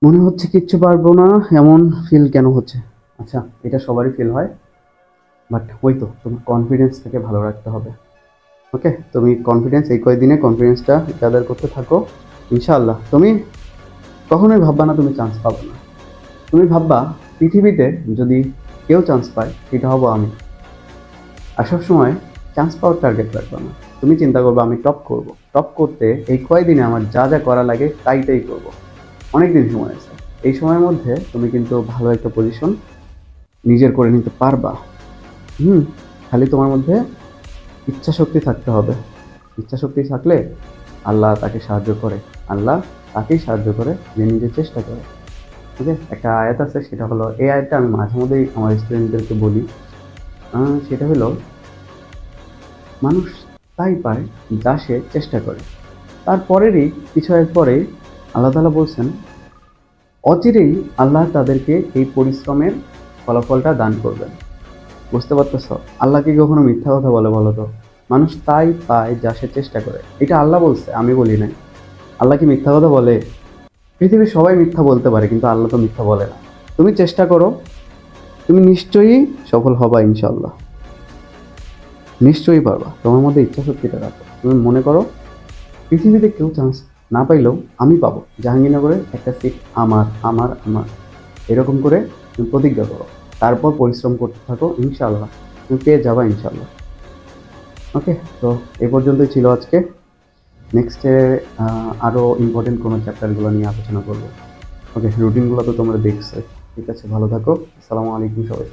মনে হচ্ছে কিচ্ছু পারবো না, এমন ফিল কেন হচ্ছে? আচ্ছা, এটা সবারই ফিল হয়, বাট ওই তো তোমার কনফিডেন্সটাকে ভালো রাখতে হবে। ওকে, তুমি কনফিডেন্স এই কয়দিনে কনফিডেন্সটা গ্যাদার করতে থাকো। ইনশাআল্লাহ তুমি কখনোই ভাববা না তুমি চান্স পাবে না। তুমি ভাববা পৃথিবীতে যদি কেউ চান্স পায় সেটা হবো আমি। আর সবসময় চান্স পাওয়ার টার্গেট রাখবা না। তুমি চিন্তা করবে আমি টপ করব, টপ করতে এই কয়দিনে আমার যা যা করা লাগে তাই করবো। অনেক দিন সময় আছে, এই সময়ের মধ্যে তুমি কিন্তু ভালো একটা পজিশন নিজের করে নিতে পারবা। হুম। খালি তোমার মধ্যে ইচ্ছা শক্তি থাকতে হবে। ইচ্ছা শক্তি থাকলে আল্লাহ তাকে সাহায্য করে। আল্লাহ তাকেই সাহায্য করে যে নিজে চেষ্টা করে। ওকে, একটা আয়াত আছে, সেটা হলো এই আয়াতটা আমি মাঝে মধ্যেই আমার স্টুডেন্টদেরকে বলি। সেটা হলো মানুষ তাই পায় যা সে চেষ্টা করে। তারপরেরই কিছু এর পরেই আল্লাহ তাআলা বলছেন অচিরেই আল্লাহ তাদেরকে এই পরিশ্রমের ফলাফলটা দান করবেন। বুঝতে পারতেছ? আল্লাহ কি কখনো মিথ্যা কথা বলে বলো তো? মানুষ তাই পায় যা সে চেষ্টা করে, এটা আল্লাহ বলছে, আমি বলি নাই। আল্লাহ কি মিথ্যা কথা বলে? পৃথিবীর সবাই মিথ্যা বলতে পারে, কিন্তু আল্লাহ তো মিথ্যা বলে না। তুমি চেষ্টা করো, তুমি নিশ্চয়ই সফল হবা ইনশাল্লাহ। নিশ্চয়ই পারবা, তোমার মধ্যে ইচ্ছা শক্তিটা রাখো। তুমি মনে করো পৃথিবীতে কেউ চান্স না পাইলেও আমি পাবো, জাহাঙ্গীরনগরের একটা সিট আমার আমার আমার, এরকম করে তুমি প্রতিজ্ঞা করো। তারপর পরিশ্রম করতে থাকো, ইনশাল্লাহ তুমি পেয়ে যাবা ইনশাল্লাহ। ওকে, তো এ পর্যন্তই ছিল আজকে। নেক্সটে আরও ইম্পর্টেন্ট কোনো চ্যাপ্টারগুলো নিয়ে আলোচনা করবো। ওকে, রুটিনগুলো তো তোমরা দেখছো। ঠিক আছে, ভালো থাকো। আসসালামু আলাইকুম সবাই।